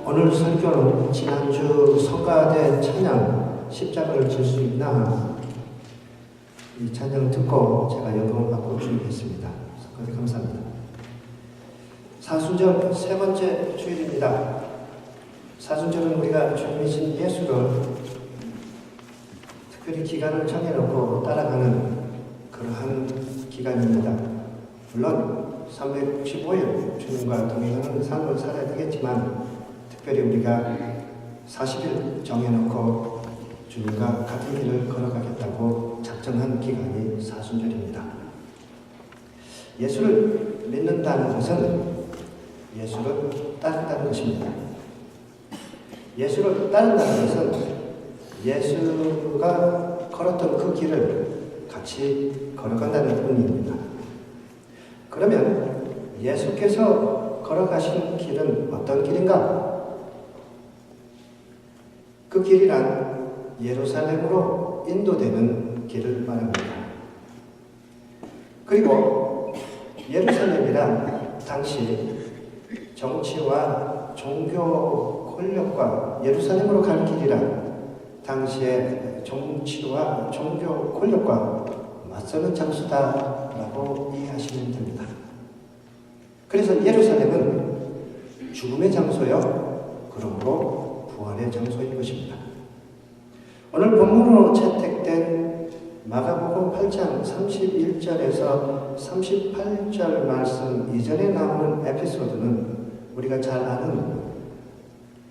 오늘 설교는 지난주 성가대 찬양 십자가를 질 수 있나 이 찬양을 듣고 제가 연금을 받고 준비했습니다. 성가대 감사합니다. 사순절 세 번째 주일입니다. 사순절은 우리가 주님이신 예수를 특별히 기간을 정해놓고 따라가는 그러한 기간입니다. 물론 365일 주님과 동행하는 삶을 살아야 되겠지만 특별히 우리가 40일 정해놓고 주님과 같은 길을 걸어가겠다고 작정한 기간이 사순절입니다. 예수를 믿는다는 것은 예수를 따른다는 것입니다. 예수를 따른다는 것은 예수가 걸었던 그 길을 같이 걸어간다는 의미입니다. 그러면 예수께서 걸어가신 길은 어떤 길인가? 그 길이란 예루살렘으로 인도되는 길을 말합니다. 그리고 예루살렘이란 당시 정치와 종교 권력과 예루살렘으로 갈 길이란 당시의 정치와 종교 권력과 맞서는 장소다라고 이해하시면 됩니다. 그래서 예루살렘은 죽음의 장소요, 그러므로 부활의 장소인 것입니다. 오늘 본문으로 채택된 마가복음 8장 31절에서 38절 말씀 이전에 나오는 에피소드는 우리가 잘 아는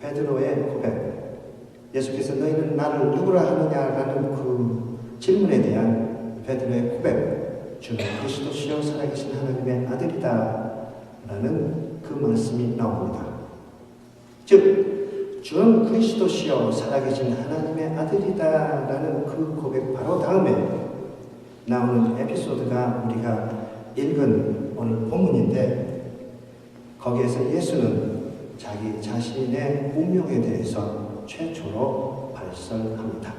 베드로의 고백, 예수께서 너희는 나를 누구라 하느냐라는 그 질문에 대한 베드로의 고백, 주는 그리스도시요 살아계신 하나님의 아들이다 라는 그 말씀이 나옵니다. 즉 주는 그리스도시요 살아계신 하나님의 아들이다 라는 그 고백 바로 다음에 나오는 에피소드가 우리가 읽은 오늘 본문인데, 거기에서 예수는 자기 자신의 운명에 대해서 최초로 발설합니다.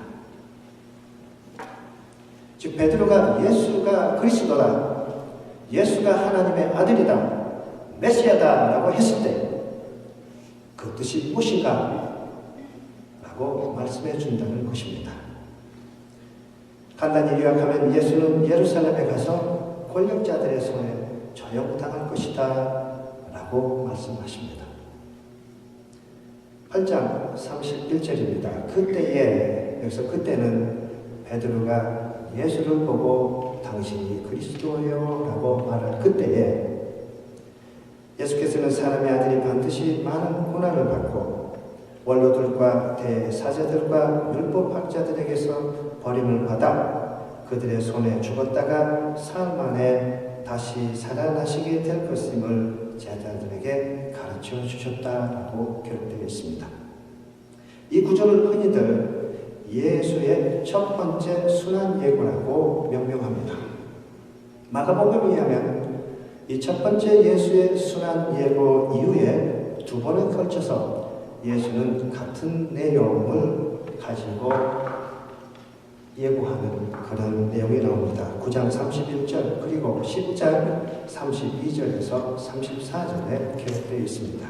즉 베드로가 예수가 그리스도다, 예수가 하나님의 아들이다, 메시아다 라고 했을 때 그 뜻이 무엇인가? 라고 말씀해 준다는 것입니다. 간단히 요약하면 예수는 예루살렘에 가서 권력자들의 손에 저용당할 것이다 라고 말씀하십니다. 8장 31절입니다. 그때에, 여기서 그때는 베드로가 예수를 보고 당신이 그리스도요 라고 말할 그때에 예수께서는 사람의 아들이 반드시 많은 고난을 받고 원로들과 대사제들과 율법학자들에게서 버림을 받아 그들의 손에 죽었다가 사흘 만에 다시 살아나시게 될 것임을 제자들에게 가르쳐 주셨다라고 기록되어 있습니다. 이 구절을 흔히들 예수의 첫 번째 순환 예고라고 명명합니다. 마가복음에 의하면 이 첫 번째 예수의 순환 예고 이후에 두 번에 걸쳐서 예수는 같은 내용을 가지고 예고하는 그런 내용이 나옵니다. 9장 31절 그리고 10장 32절에서 34절에 기록되어 있습니다.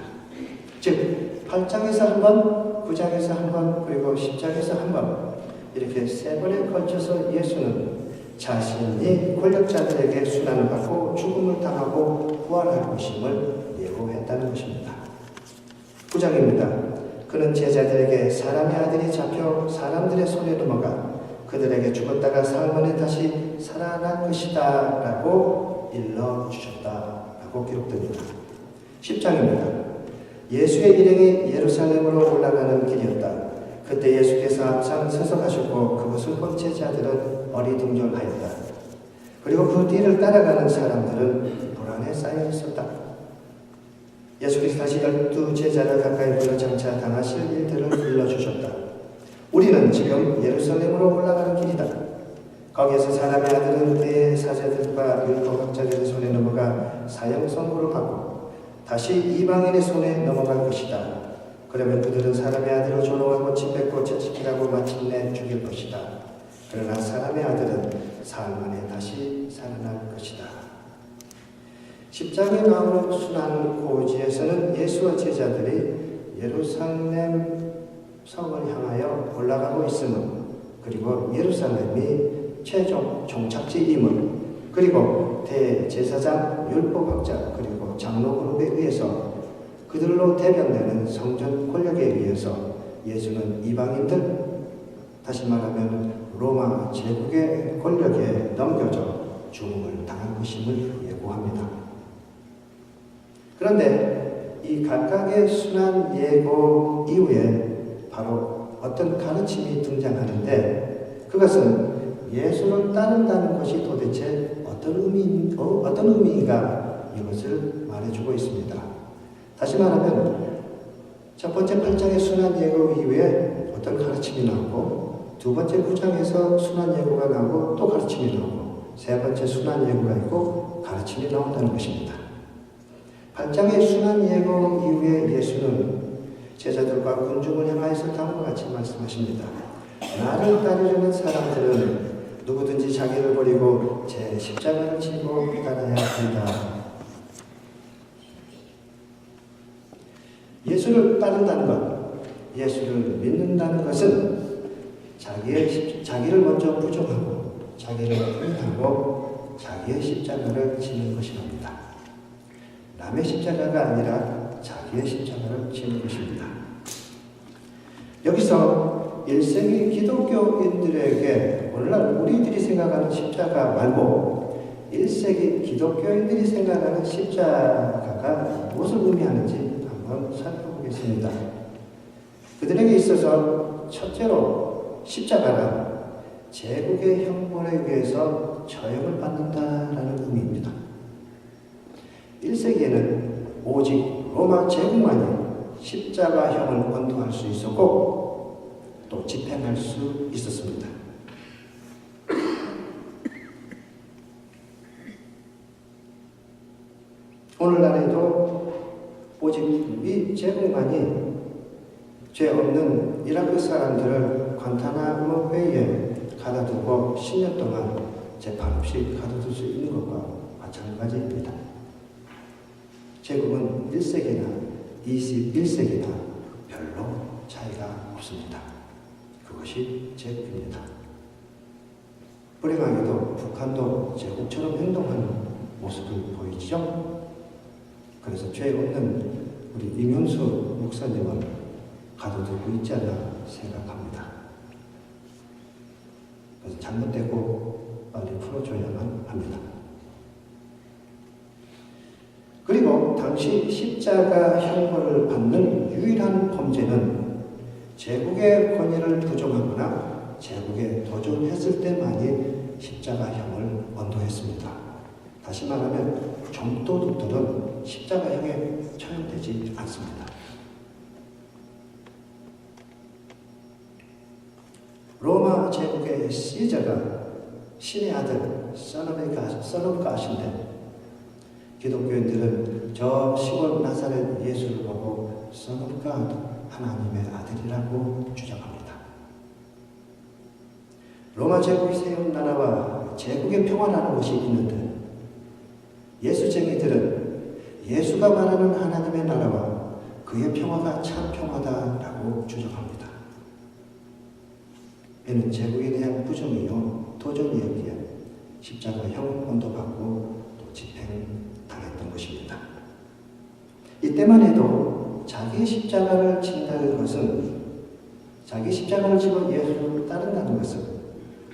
즉 8장에서 한 번, 9장에서 한 번, 그리고 10장에서 한 번 이렇게 세 번에 걸쳐서 예수는 자신이 권력자들에게 순환을 받고 죽음을 당하고 부활할 것임을 예고했다는 것입니다. 9장입니다. 그는 제자들에게 사람의 아들이 잡혀 사람들의 손에 넘어가 그들에게 죽었다가 사흘 만에 다시 살아날 것이다 라고 일러주셨다 라고 기록됩니다. 10장입니다. 예수의 일행이 예루살렘으로 올라가는 길이었다. 그때 예수께서 앞장 서서 가셨고 그것을 본 제자들은 어리둥절하였다. 그리고 그 뒤를 따라가는 사람들은 불안에 쌓여 있었다. 예수께서 다시 12 제자를 가까이 불러 장차 당하실 일들을 일러주셨다. 우리는 지금 예루살렘으로 올라가는 길이다. 거기에서 사람의 아들은 대사제들과 율법학자들의 손에 넘어가 사형 선고를 받고 다시 이방인의 손에 넘어갈 것이다. 그러면 그들은 사람의 아들을 조롱하고 침뱉고 채찍질하고 마침내 죽일 것이다. 그러나 사람의 아들은 사흘 만에 다시 살아날 것이다. 10장에 나오는 순환고지에서는 예수와 제자들이 예루살렘 성을 향하여 올라가고 있음을, 그리고 예루살렘이 최종 종착지임을, 그리고 대제사장, 율법학자, 그리고 장로 그룹에 의해서 그들로 대변되는 성전 권력에 의해서 예수는 이방인들, 다시 말하면 로마 제국의 권력에 넘겨져 죽음을 당할 것임을 예고합니다. 그런데 이 각각의 순환 예고 이후에 바로 어떤 가르침이 등장하는데, 그것은 예수를 따른다는 것이 도대체 어떤 의미인가, 이것을 말해주고 있습니다. 다시 말하면 첫 번째 8장의 순환 예고 이후에 어떤 가르침이 나오고, 두 번째 9장에서 순환 예고가 나오고 또 가르침이 나오고, 세 번째 순환 예고가 있고 가르침이 나온다는 것입니다. 8장의 순환 예고 이후에 예수는 제자들과 군중을 향하여서 다음과 같이 말씀하십니다. 나를 따르려는 사람들은 누구든지 자기를 버리고 제 십자가를 지고 따라야 한다. 예수를 따른다는 것, 예수를 믿는다는 것은 자기를 먼저 부정하고 자기를 부인하고 자기의 십자가를 지는 것이랍니다. 남의 십자가가 아니라 자기의 십자가를 지는 것입니다. 여기서 1세기 기독교인들에게 오늘날 우리들이 생각하는 십자가 말고 1세기 기독교인들이 생각하는 십자가가 무엇을 의미하는지 한번 살펴보겠습니다. 그들에게 있어서 첫째로 십자가는 제국의 형벌에 의해서 처형을 받는다라는 의미입니다. 1세기에는 오직 로마 제국만이 십자가형을 언도할 수 있었고 또 집행할 수 있었습니다. 오늘날에도 오직 미 제국만이 죄 없는 이라크 사람들을 관타나모 베이에 가둬두고 10년 동안 재판 없이 가둬둘 수 있는 것과 마찬가지입니다. 제국은 1세기나 21세기나 별로 차이가 없습니다. 그것이 제국입니다. 불행하게도 북한도 제국처럼 행동하는 모습을 보이죠. 그래서 죄 없는 우리 이명수 목사님을 가둬두고 있지 않나 생각합니다. 그래서 잘못되고 빨리 풀어줘야만 합니다. 그리고 당시 십자가 형벌을 받는 유일한 범죄는 제국의 권위를 부정하거나 제국에 도전했을 때만이 십자가형을 언도했습니다. 다시 말하면 정도둑들은 십자가형에 처형되지 않습니다. 로마 제국의 시저가 신의 아들 Son of God인데, 기독교인들은 저 시골 나사렛 예수를 보고 Son of God, 하나님의 아들이라고 주장합니다. 로마 제국이 세운 나라와 제국의 평화라는 것이 있는데, 예수쟁이들은 예수가 말하는 하나님의 나라와 그의 평화가 참 평화다라고 주장합니다. 이는 제국에 대한 부정이요 도전이었기에 십자가형 언도받고 또 집행당했던 것입니다. 이때만 해도 자기 십자가를 진다는 것은, 자기 십자가를 지고 예수를 따른다는 것은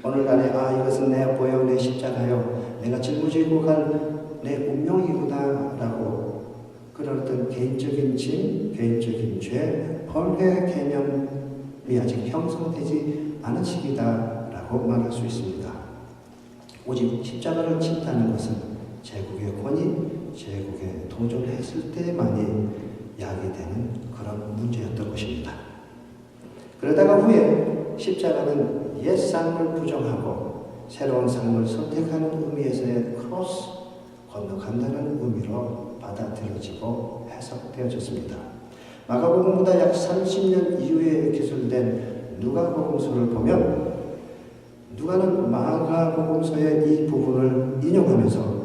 오늘날에 이것은 내 보여, 내 십자가요, 내가 짊어지고 갈 내 운명이구나 라고 그런 어떤 개인적인 짐, 개인적인 죄, 벌회 개념이 아직 형성되지 않은 시기다 라고 말할 수 있습니다. 오직 십자가를 진다는 것은 제국의 권위, 제국에 도전했을 때만이 야기되는 그런 문제였던 것입니다. 그러다가 후에 십자가는 옛 삶을 부정하고 새로운 삶을 선택하는 의미에서의 크로스, 건너간다는 의미로 받아들여지고 해석되어졌습니다. 마가복음보다 약 30년 이후에 기술된 누가복음서를 보면 누가는 마가복음서의 이 부분을 인용하면서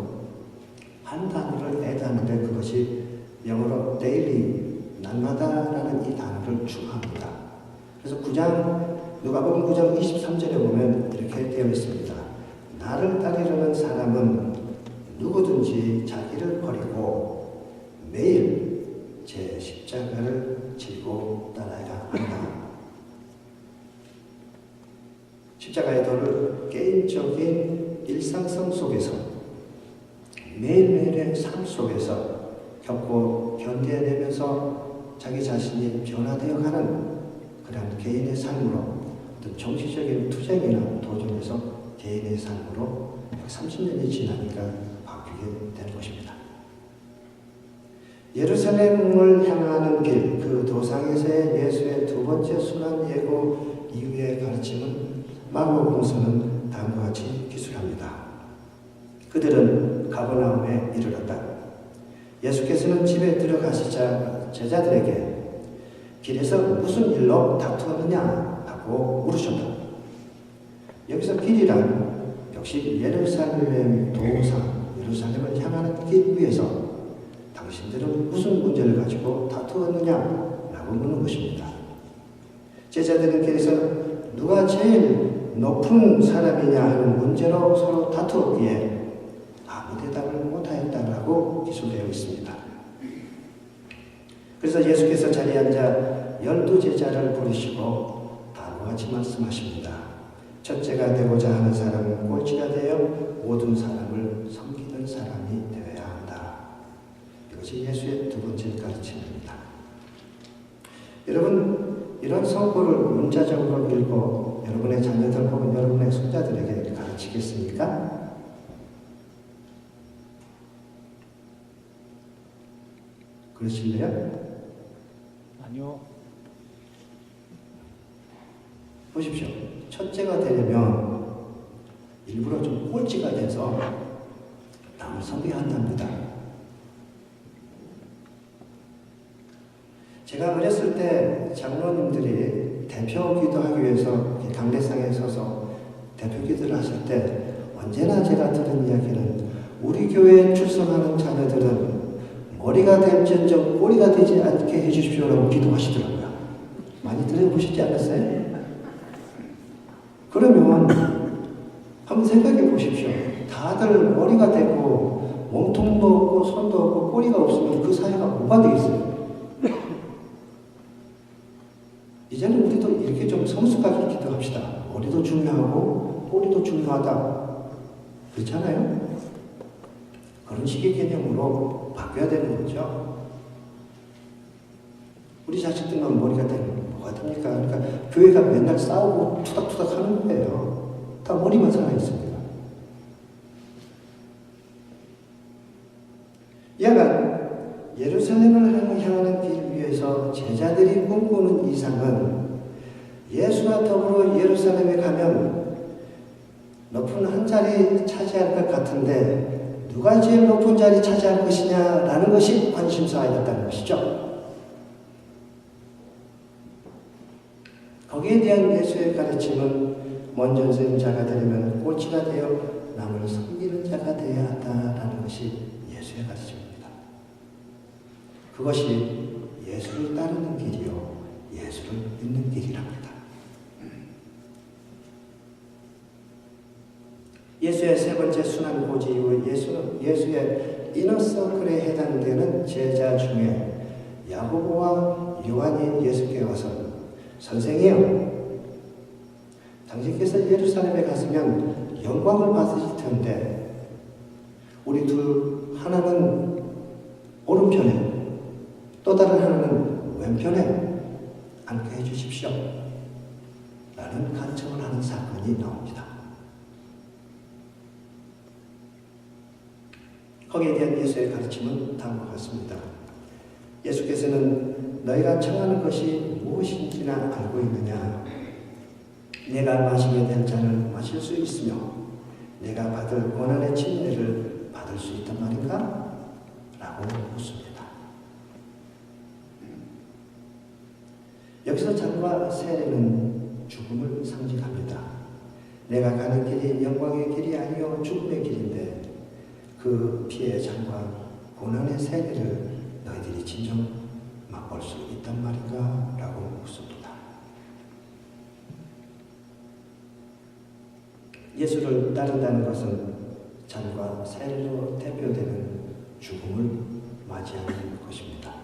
한 단어를 애다는데 그것이 영어로 daily, 날마다라는 이 자기를 추구합니다. 그래서 누가복음 9장 23절에 보면 이렇게 되어 있습니다. 나를 따르려는 사람은 누구든지 자기를 버리고 매일 제 십자가를 지고 따라야 한다. 십자가의 도를 개인적인 일상성 속에서 매일매일의 삶 속에서 겪고 견뎌내면서 자기 자신이 변화되어 가는 그런 개인의 삶으로 어떤 정치적인 투쟁이나 도전에서 개인의 삶으로 30년이 지나니까 바뀌게 되는 것입니다. 예루살렘을 향하는 길, 그 도상에서의 예수의 두 번째 순환 예고 이후의 가르침은 마가복음서는 다음과 같이 기술합니다. 그들은 가버나움에 이르렀다. 예수께서는 집에 들어가시자 제자들에게 길에서 무슨 일로 다투었느냐 하고 물으셨다. 여기서 길이란 역시 예루살렘 도상, 예루살렘을 향하는 길 위에서 당신들은 무슨 문제를 가지고 다투었느냐라고 묻는 것입니다. 제자들은 길에서 누가 제일 높은 사람이냐 하는 문제로 서로 다투었기에 아무 대답을 못하였다라고 기술되어 있습니다. 그래서 예수께서 자리에 앉아 12제자를 부르시고 다음과 같이 말씀하십니다. 첫째가 되고자 하는 사람은 꼴찌가 되어 모든 사람을 섬기는 사람이 되어야 한다. 이것이 예수의 두 번째 가르침입니다. 여러분, 이런 성고를 문자적으로 읽고 여러분의 자녀들 혹은 여러분의 손자들에게 가르치겠습니까? 그러실래요? 아니요. 보십시오. 첫째가 되려면 일부러 좀 꼴찌가 돼서 남을 섬겨야 한답니다. 제가 어렸을 때 장로님들이 대표 기도하기 위해서 강대상에 서서 대표 기도를 하실 때 언제나 제가 들은 이야기는 우리 교회에 출석하는 자녀들은 머리가 될지언정 꼬리가 되지 않게 해주십시오라고 기도하시더라고요. 많이 들어보시지 않았어요? 그러면 한번 생각해 보십시오. 다들 머리가 되고 몸통도 없고 손도 없고 꼬리가 없으면 그 사회가 뭐가 되겠어요? 이제는 우리도 이렇게 좀 성숙하게 기도합시다. 머리도 중요하고 꼬리도 중요하다. 그렇잖아요? 그런 식의 개념으로 바뀌어야 되는 거죠. 우리 자식들만 머리가 되면 뭐가 됩니까? 그러니까 교회가 맨날 싸우고 투닥투닥 하는 거예요. 다 머리만 살아있습니다. 여간 예루살렘을 향하는 길 위에서 제자들이 꿈꾸는 이상은 예수와 더불어 예루살렘에 가면 높은 한 자리 차지할 것 같은데 누가 제일 높은 자리 차지할 것이냐라는 것이 관심사였다는 것이죠. 거기에 대한 예수의 가르침은 먼저 선 자가 되려면 꼴찌가 되어 남을 섬기는 자가 되어야 한다라는 것이 예수의 가르침입니다. 그것이 예수를 따르는 길이요 예수를 믿는 길이랍니다. 예수의 세 번째 순환 고지 이후 예수의 이너서클에 해당되는 제자 중에 야고보와 요한이 예수께 와서 선생이요, 당신께서 예루살렘에 갔으면 영광을 받으실 텐데 우리 둘 하나는 오른편에 또 다른 하나는 왼편에 앉게 해주십시오 라는 간청을 하는 사건이 나옵니다. 거기에 대한 예수의 가르침은 다음과 같습니다. 예수께서는 너희가 청하는 것이 무엇인지나 알고 있느냐? 내가 마시게 될 잔을 마실 수 있으며 내가 받을 고난의 침례를 받을 수 있단 말인가? 라고 묻습니다. 여기서 잔과 세례는 죽음을 상징합니다. 내가 가는 길이 영광의 길이 아니요 죽음의 길인데 그 피의 잔과 고난의 세례를 너희들이 진정 맛볼 수 있단 말인가? 라고 예수를 따른다는 것은 잔과 세례로 대표되는 죽음을 맞이하는 것입니다.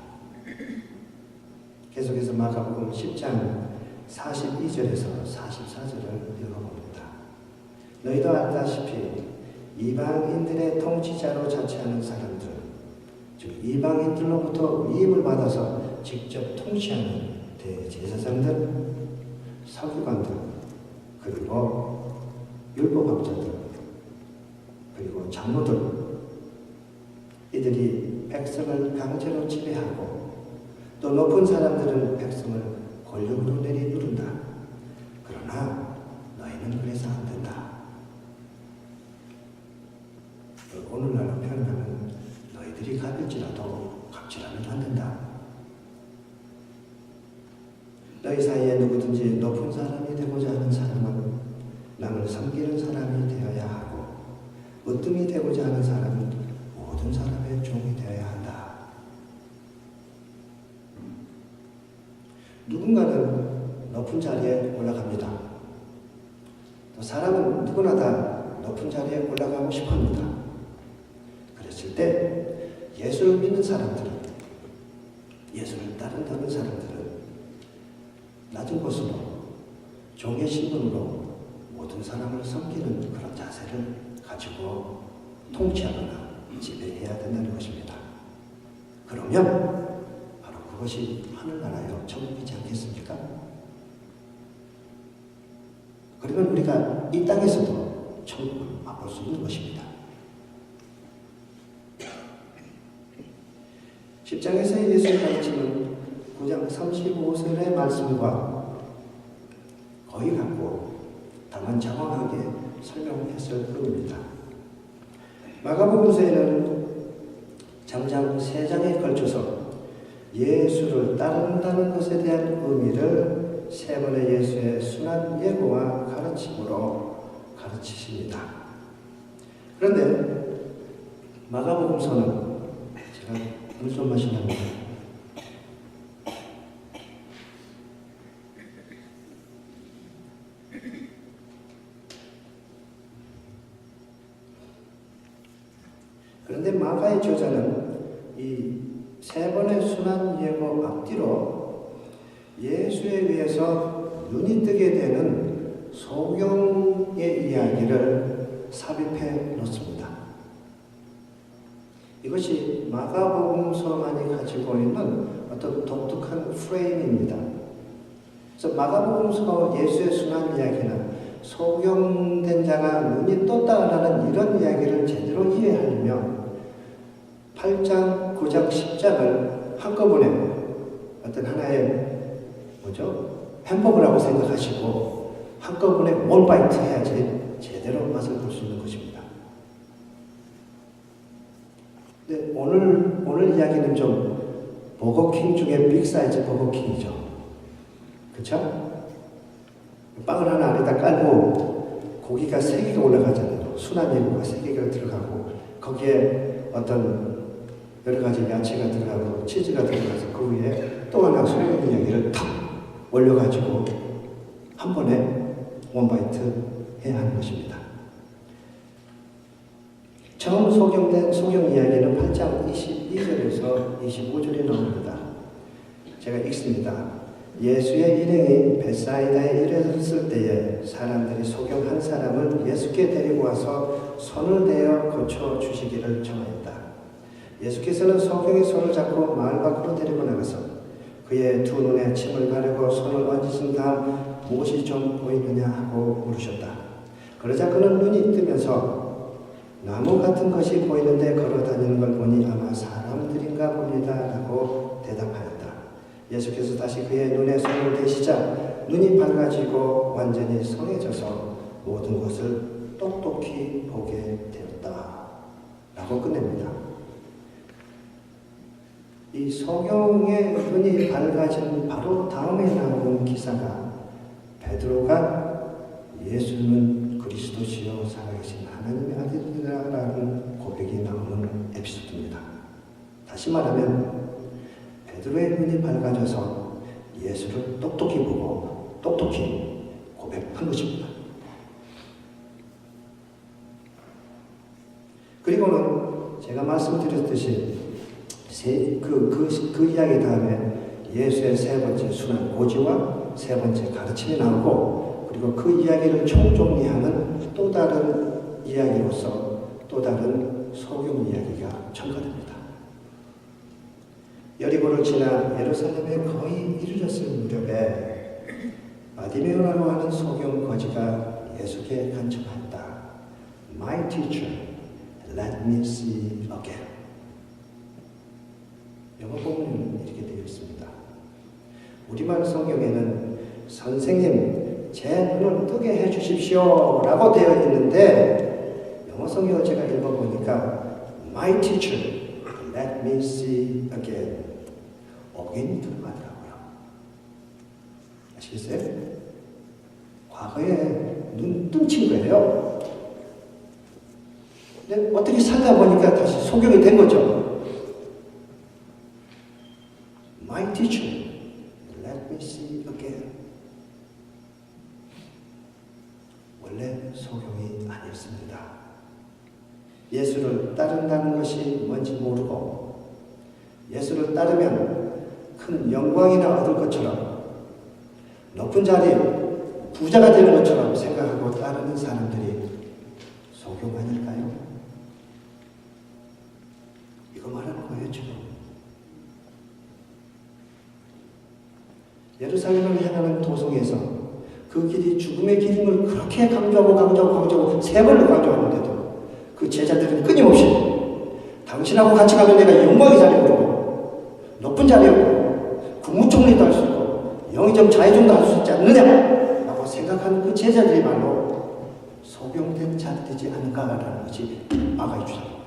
계속해서 마가복음 10장 42절에서 44절을 읽어봅니다. 너희도 알다시피 이방인들의 통치자로 자처하는 사람들, 즉 이방인들로부터 위임을 받아서 직접 통치하는 대제사장들, 서기관들, 그리고 율법학자들, 그리고 장로들, 이들이 백성을 강제로 지배하고 또 높은 사람들은 백성을 권력으로 내리누른다. 그러나 너희는 그래서 안 된다. 오늘날로 표현하면 너희들이 갑일지라도 갑질하면 안 된다. 너희 사이에 누구든지 높은 사람이 되고자 하는 사람은 남을 섬기는 사람이 되어야 하고 으뜸이 되고자 하는 사람은 모든 사람의 종이 되어야 한다. 누군가는 높은 자리에 올라갑니다. 또 사람은 누구나 다 높은 자리에 올라가고 싶어합니다. 그랬을 때 예수를 믿는 사람들은, 예수를 따른다는 사람들은 낮은 곳으로 종의 신분으로 모든 사람을 섬기는 그런 자세를 가지고 통치하거나 지배해야 된다는 것입니다. 그러면 바로 그것이 하늘나라요 천국이지 않겠습니까? 그러면 우리가 이 땅에서도 천국을 맛볼 수 있는 것입니다. 10장에서의 예수의 가르침은 9장 35절의 말씀과 거의 같고 다만 장황하게 설명했을 뿐입니다. 마가복음서에는 장장 3장에 걸쳐서 예수를 따른다는 것에 대한 의미를 3번의 예수의 순한 예고와 가르침으로 가르치십니다. 그런데 마가복음서는 제가 물 좀 마시랍니다. 그런데 마가의 저자는 이 3번의 순한 예고 앞뒤로 예수에 의해서 눈이 뜨게 되는 소경의 이야기를 삽입해 놓습니다. 이것이 마가복음서만이 가지고 있는 어떤 독특한 프레임입니다. 그래서 마가복음서 예수의 순한 이야기는 소경된 자가 눈이 떴다라는 이런 이야기를 제대로 이해하려면 8장, 9장, 10장을 한꺼번에 어떤 하나의 햄버거라고 생각하시고 한꺼번에 몰바이트 해야지 제대로 맛을 볼 수 있는 것입니다. 근데 오늘 이야기는 좀 버거킹 중에 빅사이즈 버거킹이죠. 그렇죠? 빵을 하나 안에다 깔고 고기가 3개가 올라가잖아요. 순한 예고가 3개가 들어가고 거기에 어떤 여러 가지 야채가 들어가고 치즈가 들어가서 그 위에 또 하나 소금 이야기를 탁 올려가지고 한 번에 원바이트 해야 하는 것입니다. 처음 소경된 소경 이야기는 8장 22절에서 25절에 나옵니다. 제가 읽습니다. 예수의 일행이 벳사이다에 이르렀을 때에 사람들이 소경 한 사람을 예수께 데리고 와서 손을 대어 고쳐주시기를 청하였다. 예수께서는 소경의 손을 잡고 마을 밖으로 데리고 나가서 그의 두 눈에 침을 바르고 손을 얹으신 다음 무엇이 좀 보이느냐 하고 물으셨다. 그러자 그는 눈이 뜨면서 나무 같은 것이 보이는데 걸어다니는 걸 보니 아마 사람들인가 봅니다 라고 대답하였다. 예수께서 다시 그의 눈에 손을 대시자 눈이 밝아지고 완전히 성해져서 모든 것을 똑똑히 보게 되었다 라고 끝냅니다. 이 소경의 눈이 밝아진 바로 다음에 나오는 기사가 베드로가 예수는 그리스도시요 살아계신 하나님의 아들이라는 고백이 나오는 에피소드입니다. 다시 말하면 베드로의 눈이 밝아져서 예수를 똑똑히 보고 똑똑히 고백한 것입니다. 그리고는 제가 말씀드렸듯이 그 이야기 다음에 예수의 세 번째 순환 고지와 세 번째 가르침이 나오고, 그리고 그 이야기를 총정리하는 또 다른 이야기로서 또 다른 소경 이야기가 첨가됩니다. 여리고를 지나 예루살렘에 거의 이르렀을 무렵에 바디메오라고 하는 소경 거지가 예수께 간청한다. My teacher, let me see again. 영어 본문은 이렇게 되어 있습니다. 우리말 성경에는 선생님, 제 눈을 뜨게 해주십시오 라고 되어 있는데, 영어 성경을 제가 읽어보니까 My teacher, let me see again. again이 들어가더라고요. 아시겠어요? 과거에 눈 뚱친 거예요. 근데 어떻게 살다 보니까 다시 소경이 된 거죠. My teacher, let me see again. 원래 소경이 아니었습니다. 예수를 따른다는 것이 뭔지 모르고, 예수를 따르면 큰 영광이나 얻을 것처럼, 높은 자리에 부자가 되는 것처럼 생각하고 따르는 사람들이 소경 아닐까요? 이거 말하는 거예요, 지금. 예루살렘을 향하는 도성에서 그 길이 죽음의 길인 걸 그렇게 강조하고 세 번을 강조하는데도 그 제자들은 끊임없이 당신하고 같이 가면 내가 영광의 자리에 오르고 높은 자리에 오르고 국무총리도 할 수 있고 영의정 자해정도 할 수 있지 않느냐 라고 생각하는 그 제자들이 말로 소경된 자들이지 않을까라는 것이 마가의 주장입니다.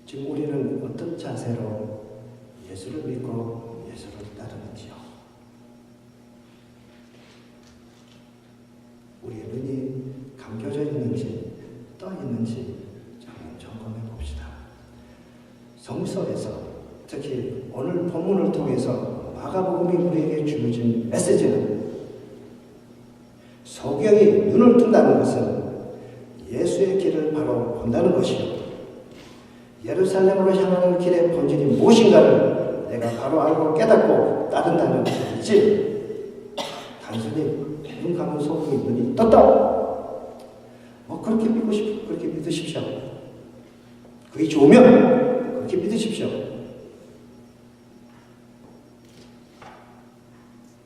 지금 우리는 어떤 자세로 예수를 믿고 예수를 따르는지요? 우리의 눈이 감겨져 있는지 떠 있는지 한번 점검해 봅시다. 성서에서 특히 오늘 본문을 통해서 마가복음이 우리에게 주어진 메시지는, 소경이 눈을 뜬다는 것은 예수의 길을 바로 본다는 것이요, 예루살렘으로 향하는 길의 본질이 무엇인가를 내가 바로 알고 깨닫고 따른다는 것이지, 단순히 눈 감은 소경이 눈이 떴다, 그렇게 믿고 싶어, 그렇게 믿으십시오. 그게 좋으면 그렇게 믿으십시오.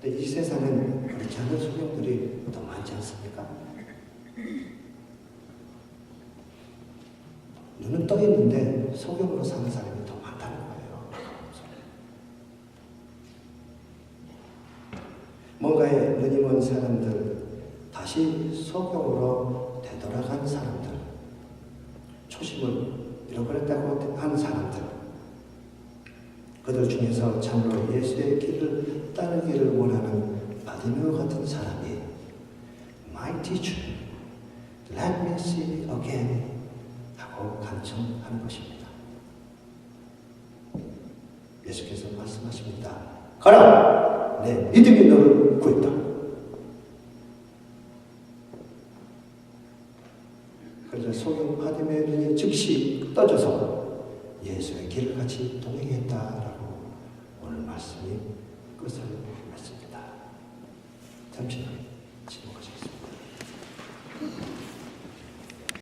근데 이 세상은 그렇지 않은 소경들이 더 많지 않습니까? 눈은 떠 있는데 소경으로 사는 사람이 더 많다는 거예요. 뭔가에 눈이 먼 사람들, 다시 소경으로 되돌아간 사람들, 초심을 잃어버렸다고 하는 사람들, 그들 중에서 참으로 예수의 길을 따르기를 원하는 바디메오 같은 사람이 My teacher, let me see again 하고 간청하는 것입니다. 예수께서 말씀하십니다. 가라! 내 믿음이 너를 구했다. 그래서 소경 바디메오의 눈이 즉시 떠져서 예수의 길을 같이 동행했다라고 오늘 말씀이 끝을 맺습니다. 잠시 침묵하시겠습니다.